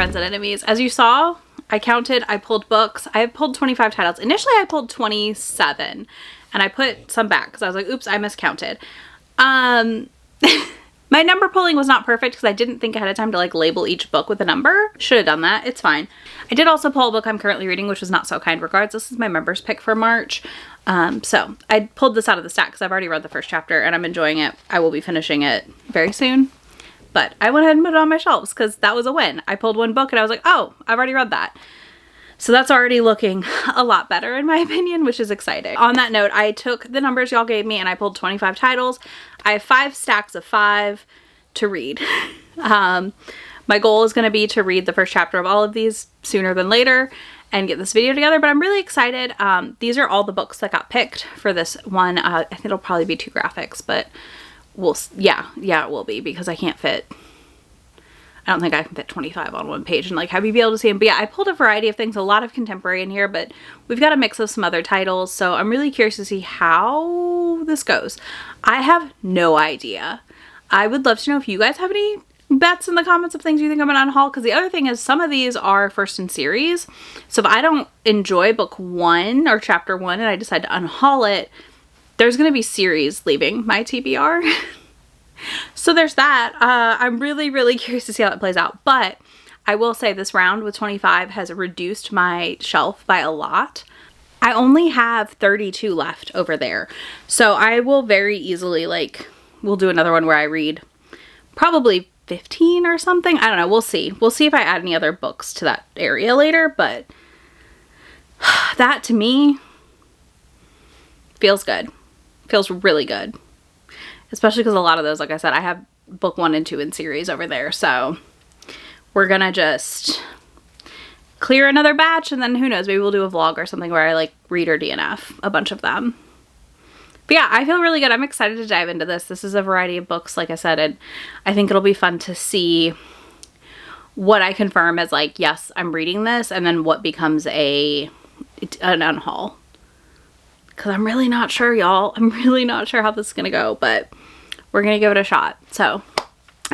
Friends and Enemies. As you saw, I counted, I pulled books. I pulled 25 titles. Initially, I pulled 27, and I put some back because I was like, oops, I miscounted. My number pulling was not perfect because I didn't think ahead of time to like label each book with a number. Should have done that. It's fine. I did also pull a book I'm currently reading, which was Not So Kind Regards. This is my members pick for March. So I pulled this out of the stack because I've already read the first chapter and I'm enjoying it. I will be finishing it very soon. But I went ahead and put it on my shelves because that was a win. I pulled one book and I was like, oh, I've already read that. So that's already looking a lot better in my opinion, which is exciting. On that note, I took the numbers y'all gave me and I pulled 25 titles. I have 5 stacks of 5 to read. My goal is going to be to read the first chapter of all of these sooner than later and get this video together, but I'm really excited. These are all the books that got picked for this one. I think it'll probably be 2 graphics, but yeah, it will be because I can't fit, I don't think I can fit 25 on one page and like have you be able to see them. But yeah, I pulled a variety of things, a lot of contemporary in here, but we've got a mix of some other titles. So I'm really curious to see how this goes. I have no idea. I would love to know if you guys have any bets in the comments of things you think I'm gonna unhaul, because the other thing is some of these are first in series. So if I don't enjoy book 1 or chapter 1 and I decide to unhaul it, there's gonna be series leaving my TBR. So there's that. I'm really curious to see how it plays out, but I will say this round with 25 has reduced my shelf by a lot. I only have 32 left over there. So I will very easily, like, we'll do another one where I read probably 15 or something. I don't know. We'll see. We'll see if I add any other books to that area later, but that to me feels good. Feels really good. Especially because a lot of those, like I said, I have book 1 and 2 in series over there. So we're gonna just clear another batch and then who knows, maybe we'll do a vlog or something where I like read or DNF a bunch of them. But yeah, I feel really good. I'm excited to dive into this. This is a variety of books, like I said, and I think it'll be fun to see what I confirm as like, yes, I'm reading this, and then what becomes an unhaul. Because I'm really not sure, y'all. I'm really not sure how this is going to go, but we're going to give it a shot. So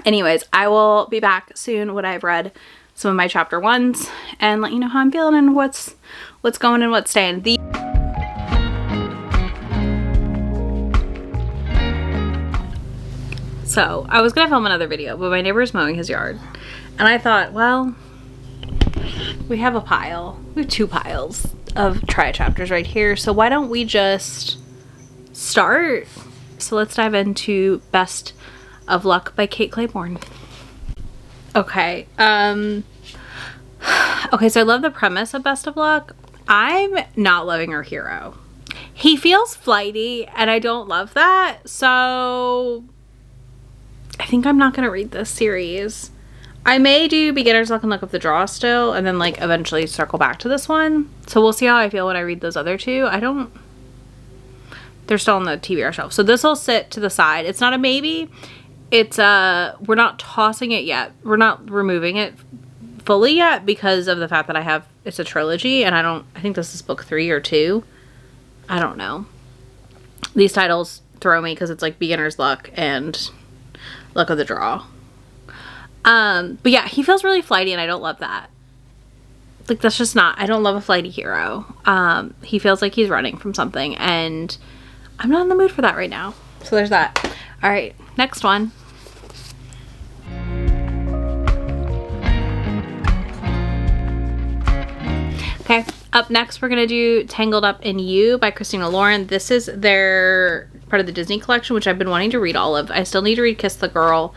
anyways, I will be back soon when I've read some of my chapter 1s and let you know how I'm feeling and what's going and what's staying. So I was going to film another video, but my neighbor's mowing his yard. And I thought, well, we have a pile. We have 2 piles of try chapters right here. So why don't we just start? So let's dive into Best of Luck by Kate Claiborne. Okay. Okay, so I love the premise of Best of Luck. I'm not loving our hero. He feels flighty and I don't love that. So I think I'm not going to read this series. I may do Beginner's Luck and Luck of the Draw still, and then like eventually circle back to this one. So we'll see how I feel when I read those other 2. They're still on the TBR shelf. So this will sit to the side. It's not a maybe. It's we're not tossing it yet. We're not removing it fully yet because of the fact that it's a trilogy and I think this is book 3 or 2. I don't know. These titles throw me because it's like Beginner's Luck and Luck of the Draw. But yeah, he feels really flighty and I don't love that. Like that's just not, I don't love a flighty hero. He feels like he's running from something and I'm not in the mood for that right now. So there's that. All right, next one. Okay, up next we're gonna do Tangled Up In You by Christina Lauren. This is their part of the Disney collection, which I've been wanting to read all of. I still need to read Kiss the Girl.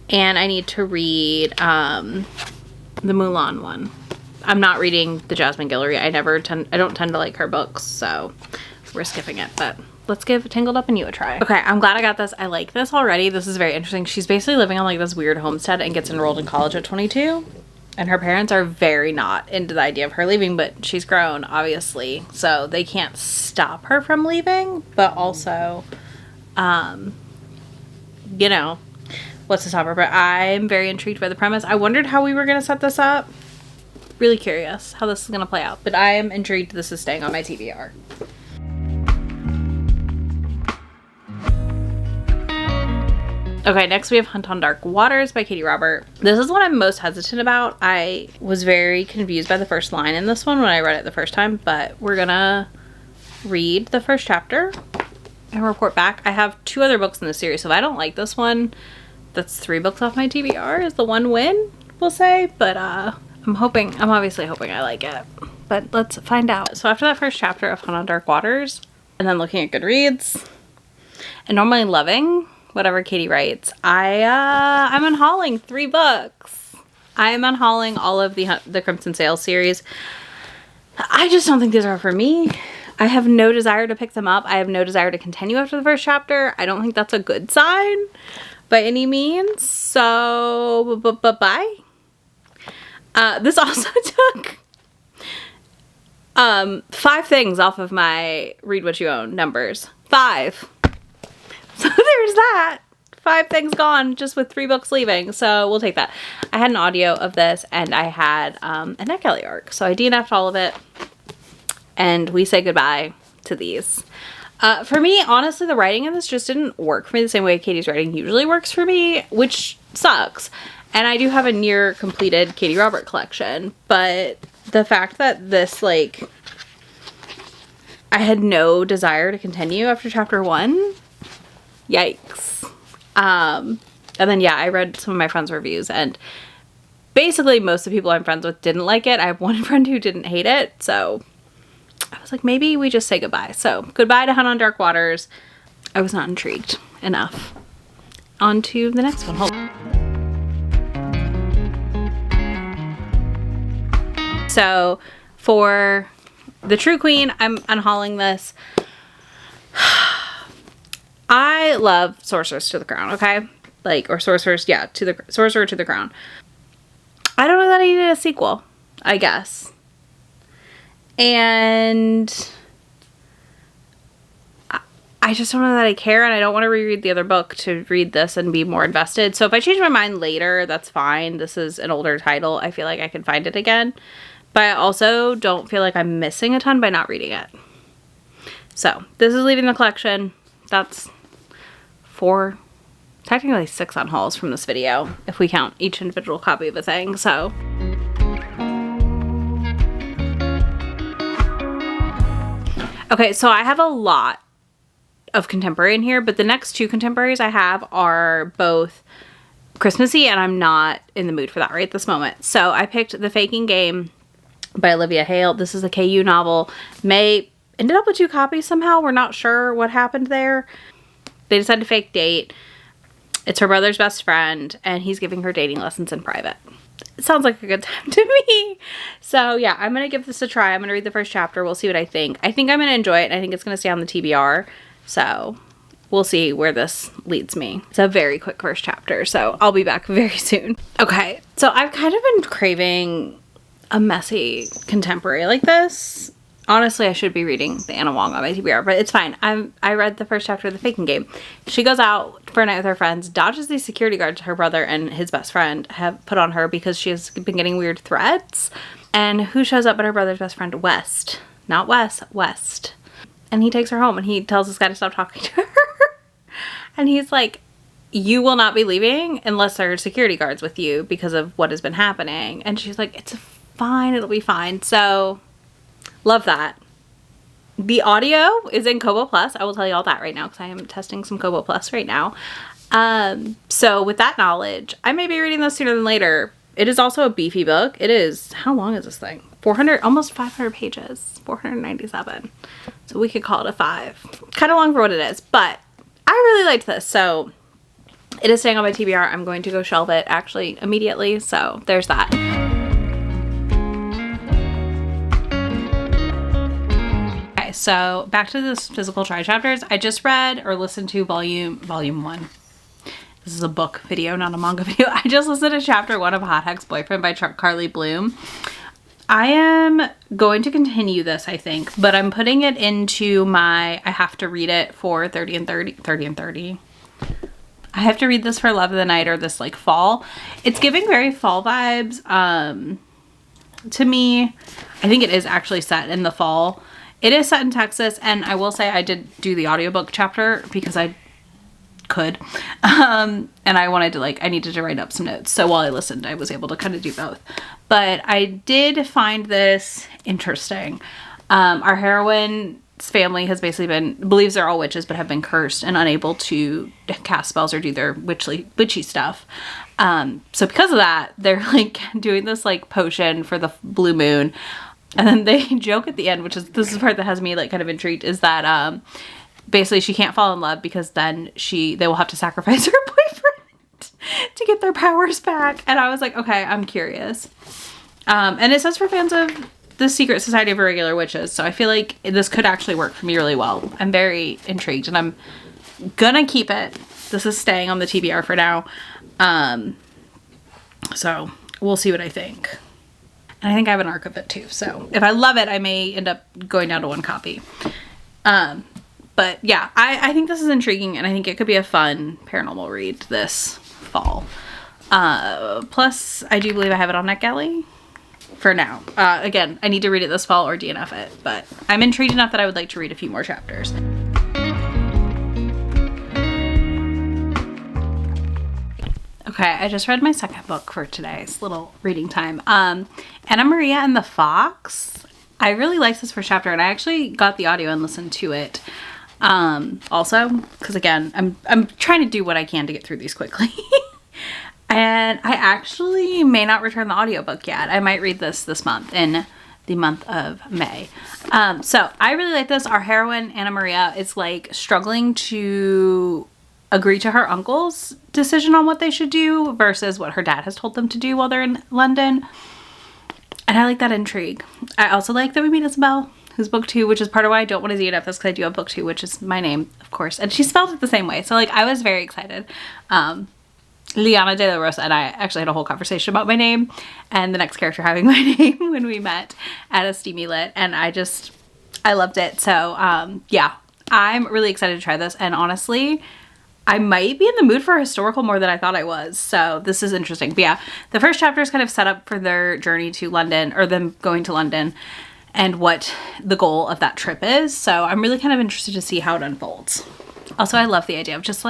And I need to read the Mulan one. I'm not reading the Jasmine Guillory. I don't tend to like her books, so we're skipping it. But let's give Tangled Up In You a try. Okay, I'm glad I got this. I like this already. This is very interesting. She's basically living on like this weird homestead and gets enrolled in college at 22. And her parents are very not into the idea of her leaving, but she's grown, obviously. So they can't stop her from leaving, but also, you know, what's to stop her? But I'm very intrigued by the premise. I wondered how we were going to set this up. Really curious how this is going to play out. But I am intrigued this is staying on my TBR. Okay, next we have Hunt on Dark Waters by Katie Robert. This is what I'm most hesitant about. I was very confused by the first line in this one when I read it the first time, but we're gonna read the first chapter and report back. I have 2 other books in the series, so if I don't like this one, that's 3 books off my TBR is the one win, we'll say, but I'm obviously hoping I like it, but let's find out. So after that first chapter of Hunt on Dark Waters, and then looking at Goodreads, and normally loving whatever Katie writes, I'm unhauling 3 books. I am unhauling all of the Crimson Sail series. I just don't think these are for me. I have no desire to pick them up. I have no desire to continue after the first chapter. I don't think that's a good sign by any means. So, bye. This also took 5 things off of my Read What You Own numbers. 5. So there's that. 5 things gone just with 3 books leaving. So we'll take that. I had an audio of this and I had a Nick Kelly arc. So I DNF'd all of it. And we say goodbye to these. For me, honestly, the writing in this just didn't work for me the same way Katie's writing usually works for me, which sucks. And I do have a near completed Katie Robert collection. But the fact that this, like, I had no desire to continue after chapter 1. Yikes. And then, yeah, I read some of my friends' reviews, and basically most of the people I'm friends with didn't like it. I have one friend who didn't hate it, so I was like, maybe we just say goodbye. So, goodbye to Hunt on Dark Waters. I was not intrigued enough. On to the next one. So, for the True Queen, I'm unhauling this. I love Sorceress to the Crown, okay? Like, or Sorceress, yeah, Sorcerer to the Crown. I don't know that I needed a sequel, I guess. And I just don't know that I care, and I don't want to reread the other book to read this and be more invested. So if I change my mind later, that's fine. This is an older title. I feel like I can find it again. But I also don't feel like I'm missing a ton by not reading it. So this is leaving the collection. That's 4, technically 6 unhauls from this video, if we count each individual copy of a thing, so. Okay, so I have a lot of contemporary in here, but the next 2 contemporaries I have are both Christmassy, and I'm not in the mood for that right this moment. So I picked The Faking Game by Olivia Hale. This is a KU novel. May ended up with 2 copies somehow. We're not sure what happened there. They decided to fake date. It's her brother's best friend, and he's giving her dating lessons in private. It sounds like a good time to me. So yeah, I'm going to give this a try. I'm going to read the first chapter. We'll see what I think. I think I'm going to enjoy it. I think it's going to stay on the TBR. So we'll see where this leads me. It's a very quick first chapter, so I'll be back very soon. Okay, so I've kind of been craving a messy contemporary like this. Honestly, I should be reading the Anna Wong on my TBR, but it's fine. I read the first chapter of The Faking Game. She goes out for a night with her friends, dodges these security guards her brother and his best friend have put on her because she has been getting weird threats. And who shows up but her brother's best friend, West. Not Wes, West. And he takes her home and he tells this guy to stop talking to her. And he's like, you will not be leaving unless there are security guards with you because of what has been happening. And she's like, it's fine, it'll be fine. So love that. The audio is in Kobo Plus. I will tell you all that right now because I am testing some Kobo Plus right now. So with that knowledge, I may be reading this sooner than later. It is also a beefy book. It is, how long is this thing? 400, almost 500 pages, 497. So we could call it a 5. Kind of long for what it is, but I really liked this. So it is staying on my TBR. I'm going to go shelve it actually immediately. So there's that. So back to this physical try chapters. I just read or listened to volume 1. This is a book video, not a manga video. I just listened to chapter 1 of Hot Hex Boyfriend by Carly Bloom. I am going to continue this, I think, but I'm putting it into my, I have to read it for 30 and 30. I have to read this for Love of the Night or this like fall. It's giving very fall vibes to me. I think it is actually set in the fall. It is set in Texas, and I will say I did do the audiobook chapter because I could. And I wanted to I needed to write up some notes. So while I listened, I was able to kind of do both. But I did find this interesting. Our heroine's family has basically believes they're all witches, but have been cursed and unable to cast spells or do their witchy stuff. So because of that, they're doing this potion for the blue moon. And then they joke at the end, this is the part that has me kind of intrigued, is that basically she can't fall in love because then they will have to sacrifice her boyfriend to get their powers back. And I was like, okay, I'm curious. And it says for fans of the Secret Society of Irregular Witches, so I feel like this could actually work for me really well. I'm very intrigued, and I'm gonna keep it. This is staying on the TBR for now. So we'll see what I think. And I think I have an arc of it too. So if I love it, I may end up going down to 1 copy. But yeah, I think this is intriguing, and I think it could be a fun paranormal read this fall. Plus, I do believe I have it on NetGalley for now. Again, I need to read it this fall or DNF it, but I'm intrigued enough that I would like to read a few more chapters. Okay, I just read my second book for today's little reading time. Anna Maria and the Fox. I really liked this first chapter, and I actually got the audio and listened to it. Also, because again, I'm trying to do what I can to get through these quickly. And I actually may not return the audiobook yet. I might read this month, in the month of May. So I really like this. Our heroine, Anna Maria, is struggling to agree to her uncle's decision on what they should do versus what her dad has told them to do while they're in London. And I like that intrigue. I also like that we meet Isabel, who's book 2, which is part of why I don't want to DNF this, because I do have book 2, which is my name, of course. And she spelled it the same way. So I was very excited. Liana de la Rosa and I actually had a whole conversation about my name and the next character having my name when we met at a Steamy Lit, and I loved it. So yeah, I'm really excited to try this, and honestly, I might be in the mood for historical more than I thought I was. So this is interesting. But yeah, the first chapter is kind of set up for their journey to London, or them going to London, and what the goal of that trip is. So I'm really kind of interested to see how it unfolds. Also, I love the idea of just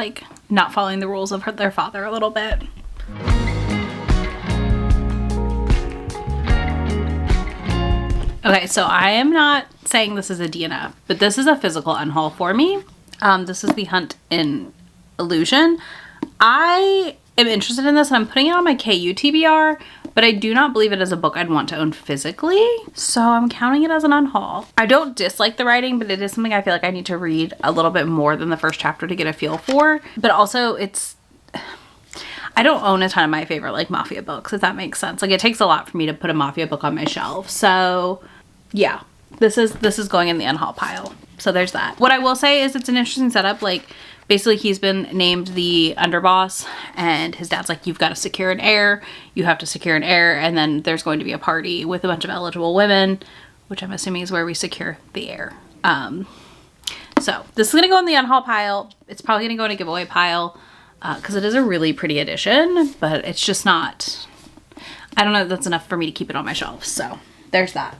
not following the rules of their father a little bit. Okay, so I am not saying this is a DNF, but this is a physical unhaul for me. This is The Hunt in Elusion. I am interested in this, and I'm putting it on my KU TBR, but I do not believe it is a book I'd want to own physically, so I'm counting it as an unhaul. I don't dislike the writing, but it is something I feel like I need to read a little bit more than the first chapter to get a feel for. But also, I don't own a ton of my favorite mafia books, if that makes sense. It takes a lot for me to put a mafia book on my shelf. So yeah, this is going in the unhaul pile. So there's that. What I will say is it's an interesting setup. Basically, he's been named the underboss, and his dad's you've got to secure an heir. You have to secure an heir, and then there's going to be a party with a bunch of eligible women, which I'm assuming is where we secure the heir. So this is going to go in the unhaul pile. It's probably going to go in a giveaway pile, because it is a really pretty edition, but it's just not, I don't know if that's enough for me to keep it on my shelf. So there's that.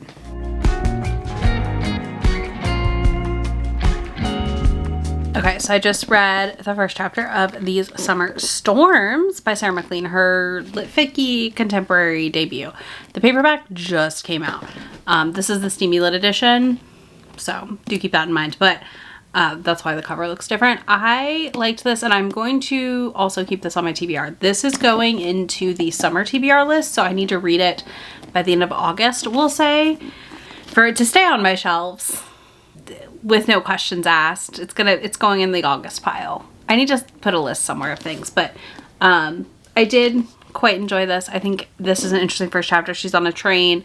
Okay, so I just read the first chapter of These Summer Storms by Sarah MacLean, her lit ficky contemporary debut. The paperback just came out. This is the Steamy Lit edition, so do keep that in mind, but that's why the cover looks different. I liked this, and I'm going to also keep this on my TBR. This is going into the summer TBR list, so I need to read it by the end of August, we'll say, for it to stay on my shelves with no questions asked. It's going in the August pile. I need to put a list somewhere of things, but I did quite enjoy this. I think this is an interesting first chapter. She's on a train.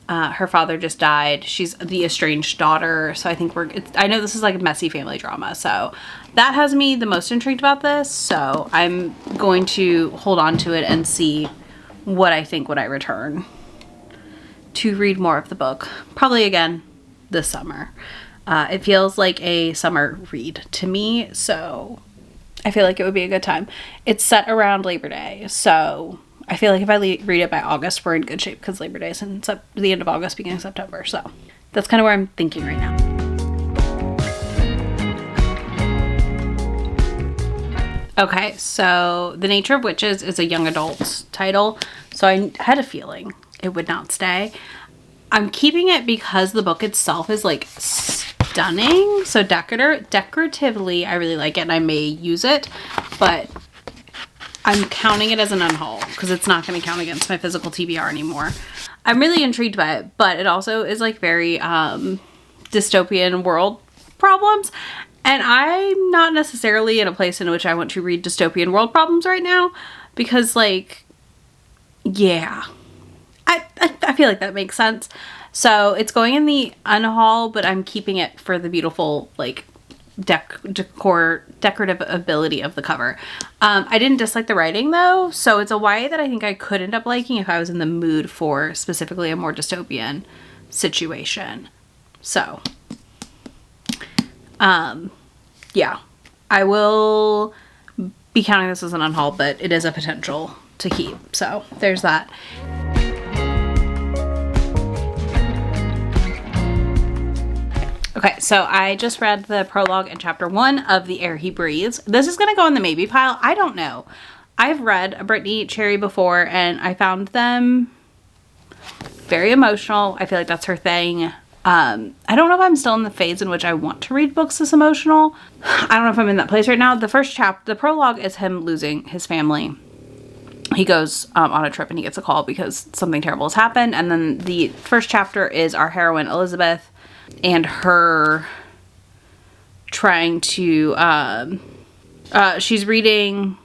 Her father just died. She's the estranged daughter. So I think I know this is a messy family drama. So that has me the most intrigued about this. So I'm going to hold on to it and see what I think when I return to read more of the book. Probably again this summer. It feels like a summer read to me, so I feel like it would be a good time. It's set around Labor Day, so I feel like if I read it by August, we're in good shape, because Labor Day is in the end of August, beginning of September, so that's kind of where I'm thinking right now. Okay, so The Nature of Witches is a young adult title, so I had a feeling it would not stay. I'm keeping it because the book itself is like stunning. So decoratively, I really like it and I may use it, but I'm counting it as an unhaul because it's not going to count against my physical TBR anymore. I'm really intrigued by it, but it also is like very dystopian world problems. And I'm not necessarily in a place in which I want to read dystopian world problems right now because, like, yeah, I feel like that makes sense. So it's going in the unhaul, but I'm keeping it for the beautiful, like, decorative ability of the cover. I didn't dislike the writing though, so it's a YA that I think I could end up liking if I was in the mood for specifically a more dystopian situation. So yeah, I will be counting this as an unhaul, but it is a potential to keep. So there's that. Okay, so I just read the prologue and chapter 1 of The Air He Breathes. This is going to go in the maybe pile. I don't know. I've read a Brittany Cherry before and I found them very emotional. I feel like that's her thing. I don't know if I'm still in the phase in which I want to read books this emotional. I don't know if I'm in that place right now. The first chapter, the prologue is him losing his family. He goes on a trip and he gets a call because something terrible has happened. And then the first chapter is our heroine Elizabeth and her trying to, she's reading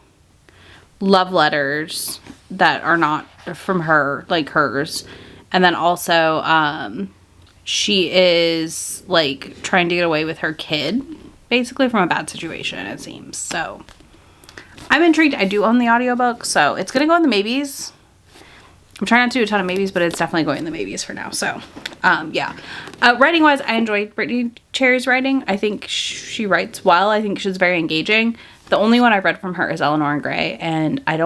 love letters that are not from her, like hers. And then also, she is like trying to get away with her kid, basically from a bad situation, it seems. So I'm intrigued. I do own the audiobook, so it's gonna go in the maybes. I'm trying not to do a ton of maybes, but it's definitely going in the maybes for now. So yeah. Writing wise, I enjoyed Brittany Cherry's writing. I think she writes well. I think she's very engaging. The only one I've read from her is Eleanor and Gray, and I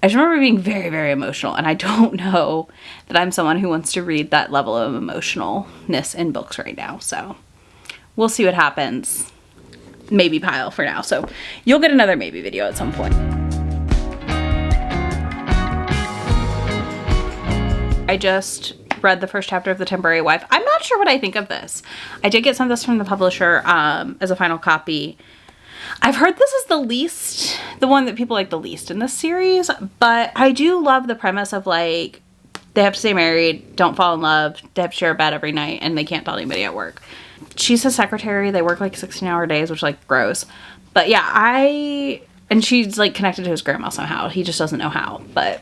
just remember being very, very emotional, and I don't know that I'm someone who wants to read that level of emotionalness in books right now. So we'll see what happens. Maybe pile for now. So you'll get another maybe video at some point. I just read the first chapter of The Temporary Wife. I'm not sure what I think of this. I did get some of this from the publisher as a final copy. I've heard this is the one that people like the least in this series, but I do love the premise of like, they have to stay married, don't fall in love, they have to share a bed every night, and they can't tell anybody at work. She's his secretary, they work like 16-hour days, which like gross. But yeah, and she's like connected to his grandma somehow. He just doesn't know how, but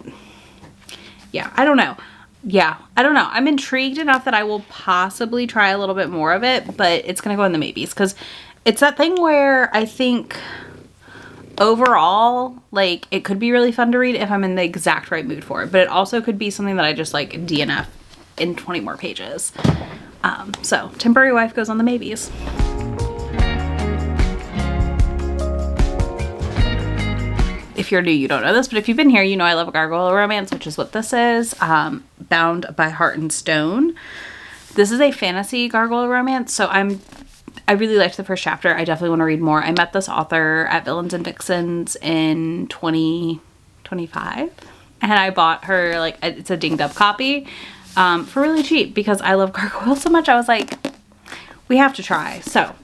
yeah, I don't know. Yeah, I don't know. I'm intrigued enough that I will possibly try a little bit more of it, but it's going to go in the maybes because it's that thing where I think overall, like, it could be really fun to read if I'm in the exact right mood for it, but it also could be something that I just like DNF in 20 more pages. So Temporary Wife goes on the maybes. If you're new, you don't know this, but if you've been here, you know I love a gargoyle romance, which is what this is. Bound by Heart and Stone. This is a fantasy gargoyle romance, so I really liked the first chapter. I definitely want to read more. I met this author at Villains and Vixens in 2025, and I bought her, like, it's a dinged up copy for really cheap because I love gargoyles so much. I was like, we have to try. So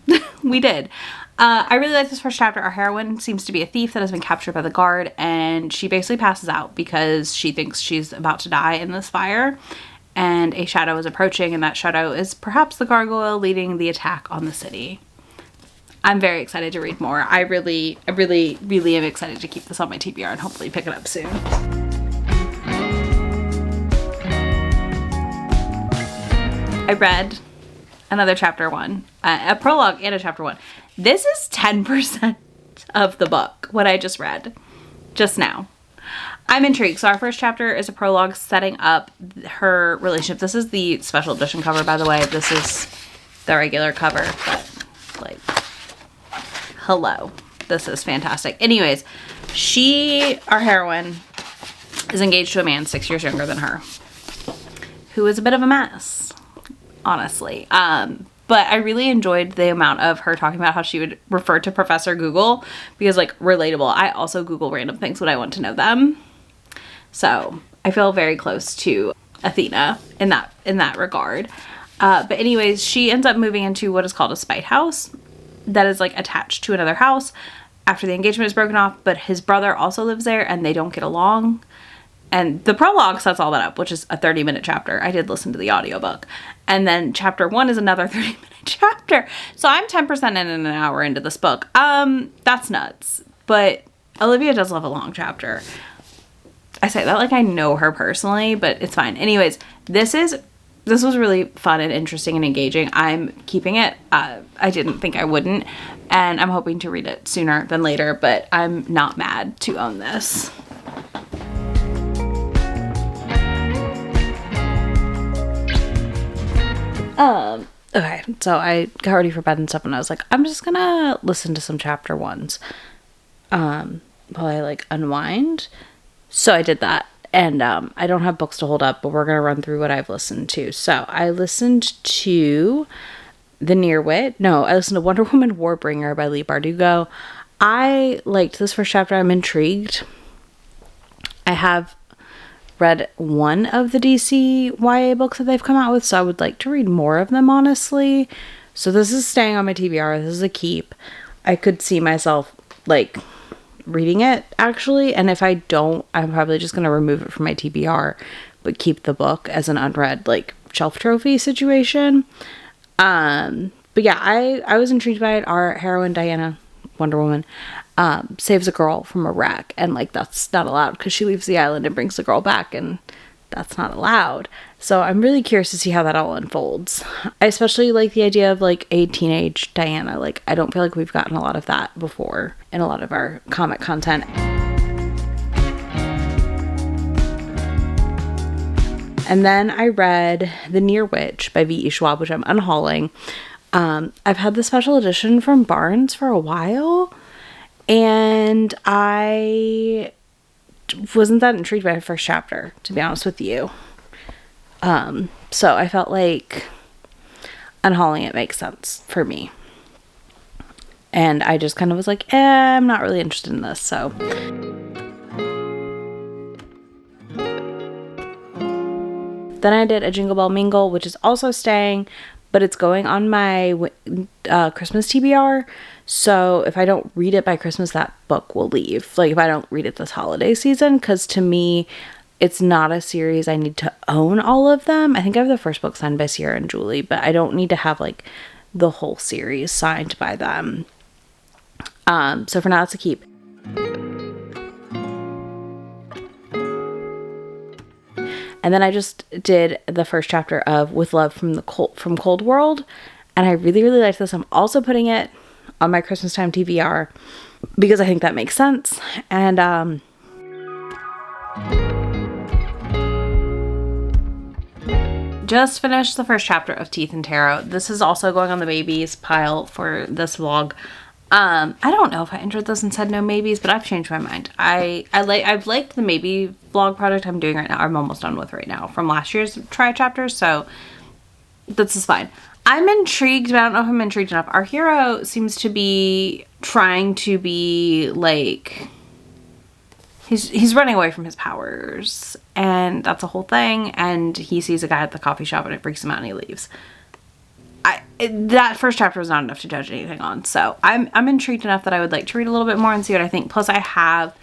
we did. I really like this first chapter. Our heroine seems to be a thief that has been captured by the guard, and she basically passes out because she thinks she's about to die in this fire, and a shadow is approaching, and that shadow is perhaps the gargoyle leading the attack on the city. I'm very excited to read more. I really am excited to keep this on my TBR and hopefully pick it up soon. I read another chapter 1, a prologue and a chapter 1. This is 10% of the book, what I just read just now. I'm intrigued. So our first chapter is a prologue setting up her relationship. This is the special edition cover, by the way. This is the regular cover, but like, hello. This is fantastic. Anyways, our heroine, is engaged to a man 6 years younger than her, who is a bit of a mess, honestly. But I really enjoyed the amount of her talking about how she would refer to Professor Google because, like, relatable. I also Google random things when I want to know them. So I feel very close to Athena in that regard. But anyways, she ends up moving into what is called a spite house that is, like, attached to another house after the engagement is broken off. But his brother also lives there and they don't get along. And the prologue sets all that up, which is a 30-minute chapter. I did listen to the audiobook. And then chapter 1 is another 30-minute chapter. So I'm 10% in an hour into this book. That's nuts. But Olivia does love a long chapter. I say that like I know her personally, but it's fine. Anyways, this was really fun and interesting and engaging. I'm keeping it. I didn't think I wouldn't. And I'm hoping to read it sooner than later, but I'm not mad to own this. Okay, so I got ready for bed and stuff, and I was like, I'm just gonna listen to some chapter 1s, while I, like, unwind. So I did that, and, I don't have books to hold up, but we're gonna run through what I've listened to. So I listened to I listened to Wonderwoman Warbringer by Leigh Bardugo. I liked this first chapter. I'm intrigued. I have read one of the DC YA books that they've come out with, so I would like to read more of them, honestly. So this is staying on my TBR. This is a keep. I could see myself, like, reading it, actually, and if I don't, I'm probably just going to remove it from my TBR, but keep the book as an unread, like, shelf trophy situation. But yeah, I was intrigued by it. Our heroine, Diana, Wonder Woman, saves a girl from a wreck, and, like, that's not allowed because she leaves the island and brings the girl back, and that's not allowed. So I'm really curious to see how that all unfolds. I especially like the idea of, like, a teenage Diana. Like, I don't feel like we've gotten a lot of that before in a lot of our comic content. And then I read The Near Witch by V.E. Schwab, which I'm unhauling. I've had the special edition from Barnes for a while, and I wasn't that intrigued by the first chapter, to be honest with you. So I felt like unhauling it makes sense for me. And I just kind of was like, I'm not really interested in this, so. Then I did a Jingle Bell Mingle, which is also staying, but it's going on my Christmas TBR. So if I don't read it by Christmas, that book will leave. Like, if I don't read it this holiday season, because to me, it's not a series I need to own all of them. I think I have the first book signed by Sierra and Julie, but I don't need to have, like, the whole series signed by them. So for now, it's a keep. And then I just did the first chapter of With Love from Cold World, and I really, really liked this. I'm also putting it on my Christmas time TBR because I think that makes sense. And just finished the first chapter of Teeth and Tarot. This is also going on the maybes pile for this vlog. I don't know if I entered this and said no maybes, but I've changed my mind. I've liked the maybe vlog project I'm doing right now. I'm almost done with right now from last year's try chapters, so this is fine. I'm intrigued, but I don't know if I'm intrigued enough. Our hero seems to be trying to be, like, he's running away from his powers, and that's a whole thing, and he sees a guy at the coffee shop and it freaks him out and he leaves. That first chapter was not enough to judge anything on, so I'm intrigued enough that I would like to read a little bit more and see what I think. Plus, I have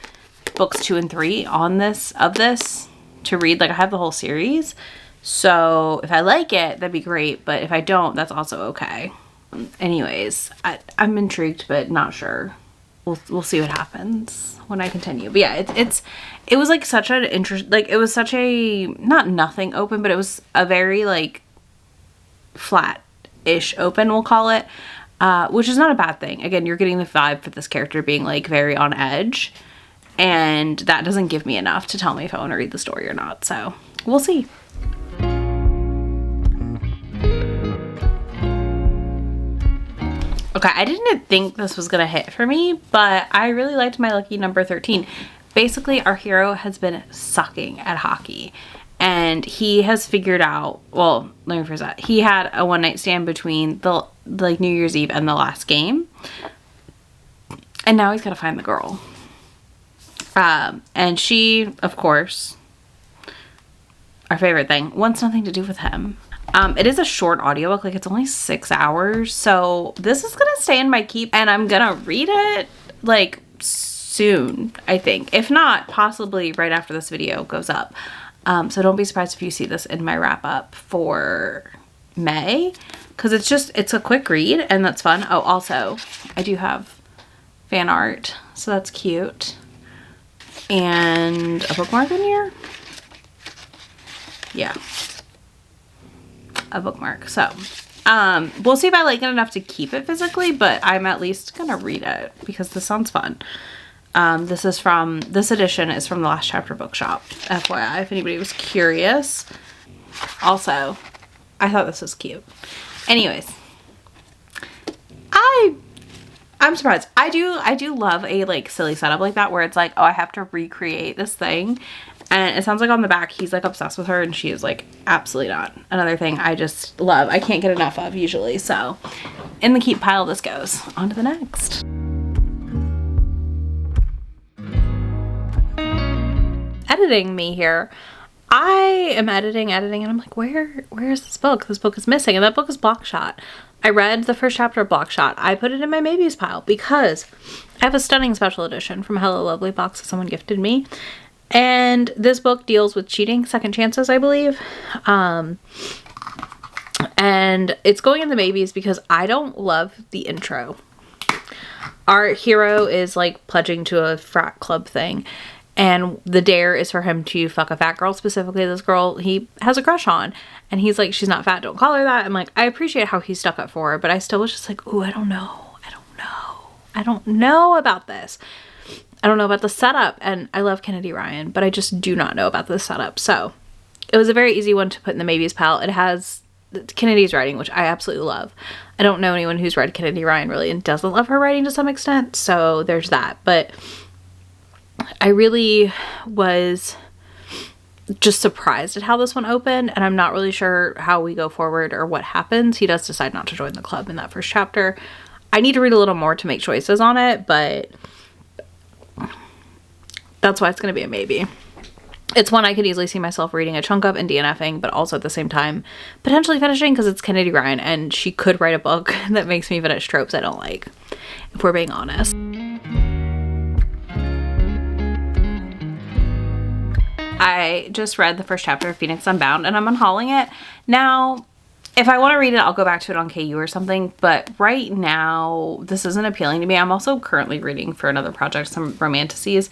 books 2 and 3 on this to read. Like, I have the whole series, so if I like it, that'd be great, but if I don't, that's also okay. Anyways, I'm intrigued, but not sure. We'll see what happens when I continue. But yeah, it was like such an interest, like, it was such a, not nothing open, but it was a very, like, flat-ish open, we'll call it, which is not a bad thing. Again, you're getting the vibe for this character being, like, very on edge, and that doesn't give me enough to tell me if I want to read the story or not, so we'll see. Okay, I didn't think this was gonna hit for me, but I really liked my lucky number 13. Basically, our hero has been sucking at hockey, and he has figured out, well, let me phrase that. He had a one night stand between the like New Year's Eve and the last game. And now he's got to find the girl. And she, of course, our favorite thing, wants nothing to do with him. It is a short audiobook, like it's only 6 hours. So this is going to stay in my keep, and I'm going to read it like soon, I think. If not, possibly right after this video goes up. So don't be surprised if you see this in my wrap up for May, because it's a quick read and that's fun. Oh, also I do have fan art, so that's cute. And a bookmark in here. Yeah. A bookmark. So, we'll see if I like it enough to keep it physically, but I'm at least gonna read it because this sounds fun. This edition is from the Last Chapter Bookshop, FYI, if anybody was curious. Also, I thought this was cute. Anyways, I'm surprised. I do love a like silly setup like that where it's like, oh, I have to recreate this thing. And it sounds like on the back he's like obsessed with her and she is like absolutely not. Another thing I just love. I can't get enough of usually. So in the keep pile this goes. On to the next. Editing me here. I am editing and I'm like, where is this book? This book is missing, and that book is Blockshot. I read the first chapter of Blockshot. I put it in my maybes pile because I have a stunning special edition from Hello Lovely box that someone gifted me. And this book deals with cheating, second chances, I believe. And it's going in the maybes because I don't love the intro. Our hero is like pledging to a frat club thing. And the dare is for him to fuck a fat girl, specifically this girl he has a crush on. And he's like, she's not fat, don't call her that. I'm like, I appreciate how he stuck up for her, but I still was just like, ooh, I don't know about this. I don't know about the setup. And I love Kennedy Ryan, but I just do not know about the setup. So it was a very easy one to put in the maybes pile. It has Kennedy's writing, which I absolutely love. I don't know anyone who's read Kennedy Ryan really and doesn't love her writing to some extent. So there's that. But I really was just surprised at how this one opened, and I'm not really sure how we go forward or what happens. He does decide not to join the club in that first chapter. I need to read a little more to make choices on it, but that's why it's going to be a maybe. It's one I could easily see myself reading a chunk of and DNFing, but also at the same time potentially finishing because it's Kennedy Ryan and she could write a book that makes me finish tropes I don't like, if we're being honest. I just read the first chapter of Phoenix Unbound and I'm unhauling it. Now, if I want to read it, I'll go back to it on KU or something. But right now, this isn't appealing to me. I'm also currently reading for another project some romanticies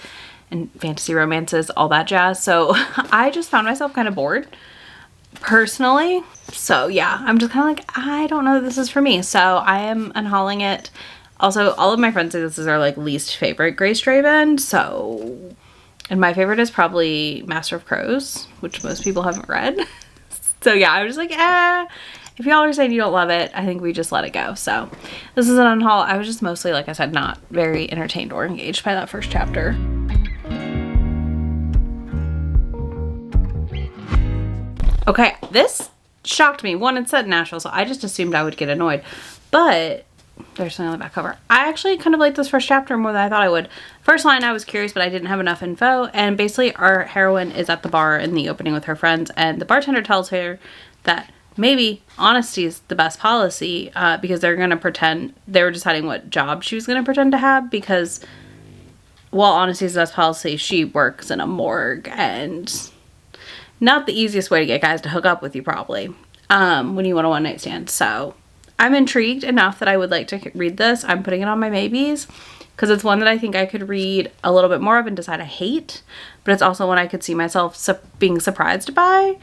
and fantasy romances, all that jazz. So I just found myself kind of bored personally. So yeah, I'm just kind of like, I don't know if this is for me. So I am unhauling it. Also, all of my friends say this is our like least favorite Grace Draven. So... and my favorite is probably Master of Crows, which most people haven't read. So yeah, I was just like, if y'all are saying you don't love it, I think we just let it go. So this is an unhaul. I was just mostly, like I said, not very entertained or engaged by that first chapter. Okay, this shocked me. One, it's set in Nashville, so I just assumed I would get annoyed. But there's something on the back cover. I actually kind of like this first chapter more than I thought I would. First line, I was curious, but I didn't have enough info. And basically, our heroine is at the bar in the opening with her friends, and the bartender tells her that maybe honesty is the best policy because they're going to pretend, they were deciding what job she was going to pretend to have because while honesty is the best policy, she works in a morgue and not the easiest way to get guys to hook up with you probably when you want a one-night stand. So I'm intrigued enough that I would like to read this. I'm putting it on my maybes because it's one that I think I could read a little bit more of and decide I hate, but it's also one I could see myself being surprised by.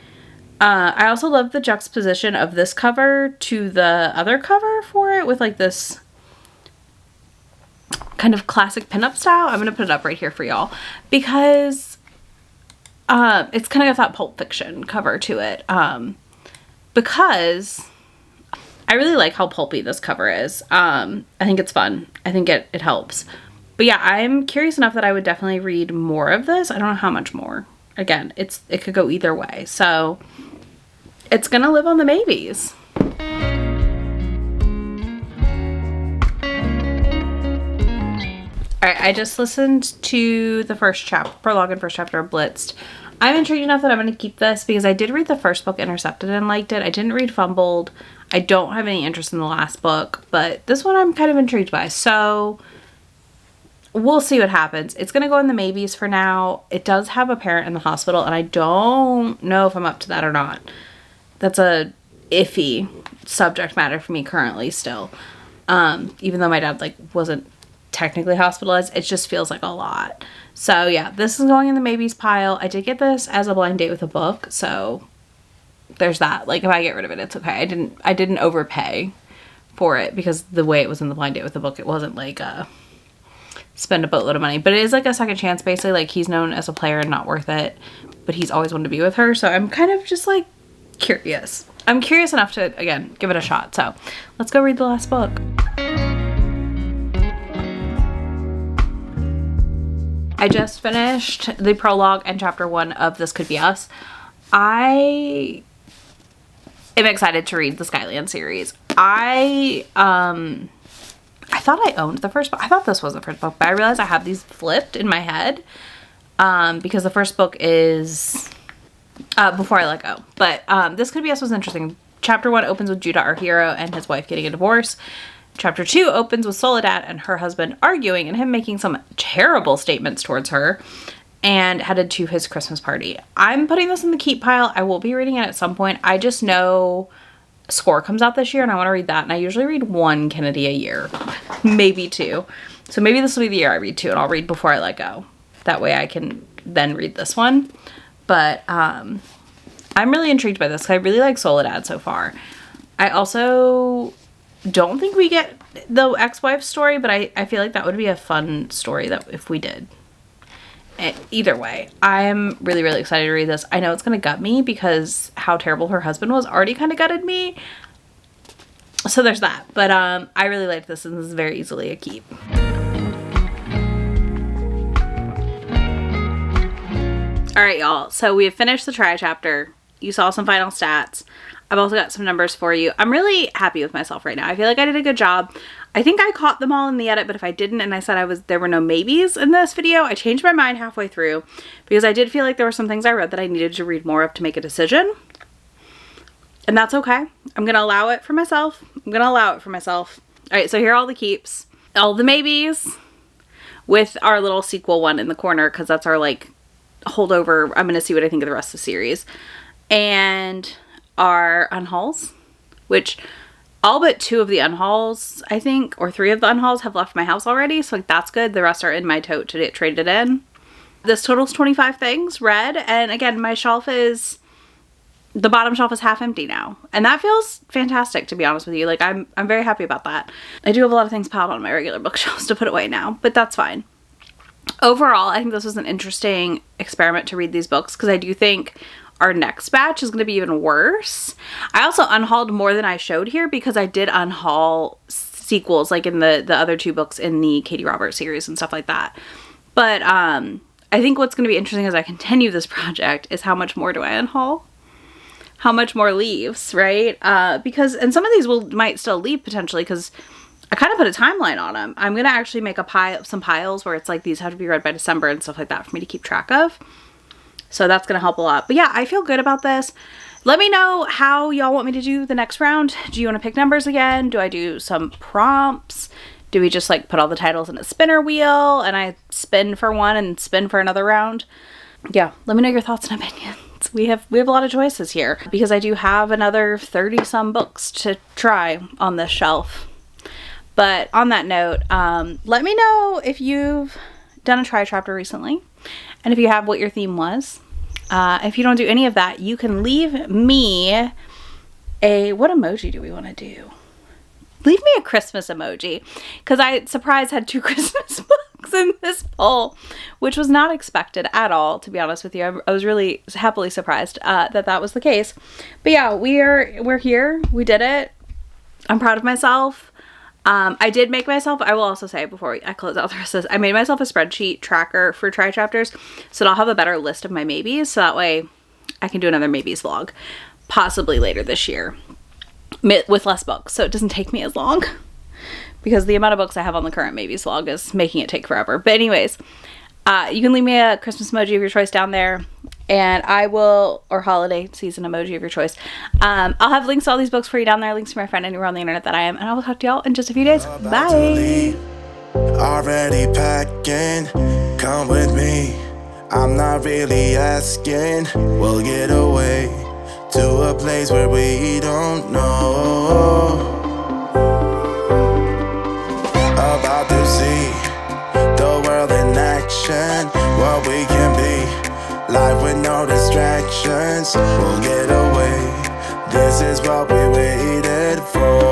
I also love the juxtaposition of this cover to the other cover for it with like this kind of classic pinup style. I'm going to put it up right here for y'all because it's kind of got that Pulp Fiction cover to it because I really like how pulpy this cover is. I think it's fun. I think it helps. But yeah, I'm curious enough that I would definitely read more of this. I don't know how much more. again, it could go either way. So it's gonna live on the maybes. All right, I just listened to the prologue and first chapter of Blitzed. I'm intrigued enough that I'm going to keep this because I did read the first book, Intercepted, and liked it. I didn't read Fumbled. I don't have any interest in the last book, but this one I'm kind of intrigued by. So we'll see what happens. It's going to go in the maybes for now. It does have a parent in the hospital, and I don't know if I'm up to that or not. That's a iffy subject matter for me currently still. Even though my dad wasn't technically hospitalized, it just feels like a lot. So yeah, this is going in the maybes pile. I did get this as a blind date with a book, so there's that. Like, if I get rid of it, it's okay. I didn't overpay for it because the way it was in the blind date with the book, it wasn't like spend a boatload of money, but it is like a second chance basically. Like, he's known as a player and not worth it, but he's always wanted to be with her, so I'm kind of just like curious. I'm curious enough to, again, give it a shot. So let's go read the last book. I just finished the prologue and chapter 1 of This Could Be Us. I am excited to read the Skyland series. I thought I owned the first book. I thought this was the first book, but I realized I have these flipped in my head because the first book is Before I Let Go. But This Could Be Us was interesting. Chapter 1 opens with Judah, our hero, and his wife getting a divorce. Chapter 2 opens with Soledad and her husband arguing and him making some terrible statements towards her, and headed to his Christmas party. I'm putting this in the keep pile. I will be reading it at some point. I just know Score comes out this year and I want to read that, and I usually read one Kennedy a year, maybe 2. So maybe this will be the year I read 2, and I'll read Before I Let Go. That way I can then read this one. But I'm really intrigued by this because I really like Soledad so far. I also don't think we get the ex-wife story, but I feel like that would be a fun story that if we did. Either way, I'm really, really excited to read this. I know it's going to gut me because how terrible her husband was already kind of gutted me. So there's that. But I really liked this, and this is very easily a keep. All right, y'all. So we have finished the try chapter. You saw some final stats. I've also got some numbers for you. I'm really happy with myself right now. I feel like I did a good job. I think I caught them all in the edit, but if I didn't and I said there were no maybes in this video, I changed my mind halfway through because I did feel like there were some things I read that I needed to read more of to make a decision. And that's okay. I'm going to allow it for myself. All right, so here are all the keeps. All the maybes with our little sequel one in the corner because that's our like holdover. I'm going to see what I think of the rest of the series. And our unhauls, which all but 2 of the unhauls, I think, or 3 of the unhauls have left my house already. So like, that's good. The rest are in my tote to get traded in. This totals 25 things read. And again, my shelf is, the bottom shelf is half empty now. And that feels fantastic, to be honest with you. Like, I'm very happy about that. I do have a lot of things piled on my regular bookshelves to put away now, but that's fine. Overall, I think this was an interesting experiment to read these books because I do think our next batch is going to be even worse. I also unhauled more than I showed here because I did unhaul sequels like in the other 2 books in the Katie Roberts series and stuff like that. But I think what's going to be interesting as I continue this project is how much more do I unhaul? How much more leaves, right? Because, and some of these might still leave potentially because I kind of put a timeline on them. I'm going to actually make some piles where it's like these have to be read by December and stuff like that for me to keep track of. So that's going to help a lot. But yeah, I feel good about this. Let me know how y'all want me to do the next round. Do you want to pick numbers again? Do I do some prompts? Do we just like put all the titles in a spinner wheel and I spin for one and spin for another round? Yeah, let me know your thoughts and opinions. We have a lot of choices here because I do have another 30 some books to try on this shelf. But on that note, let me know if you've done a try chapter recently. And if you have, what your theme was. If you don't do any of that, you can leave me what emoji do we want to do? Leave me a Christmas emoji. Because I, surprise, had 2 Christmas books in this poll, which was not expected at all, to be honest with you. I was really happily surprised that was the case. But yeah, we're here. We did it. I'm proud of myself. I did make myself, I will also say before I close out the rest of this, I made myself a spreadsheet tracker for try chapters so that I'll have a better list of my maybes, so that way I can do another maybes vlog possibly later this year with less books, so it doesn't take me as long, because the amount of books I have on the current maybes vlog is making it take forever. But anyways, you can leave me a Christmas emoji of your choice down there, and I will, or holiday season emoji of your choice. I'll have links to all these books for you down there, links to my friend anywhere on the internet that I am, and I will talk to y'all in just a few days. Bye! Already packing, come with me. I'm not really asking, we'll get away to a place where we don't know. About to see the world in action, what we can be. Life with no distractions, we'll get away. This is what we waited for.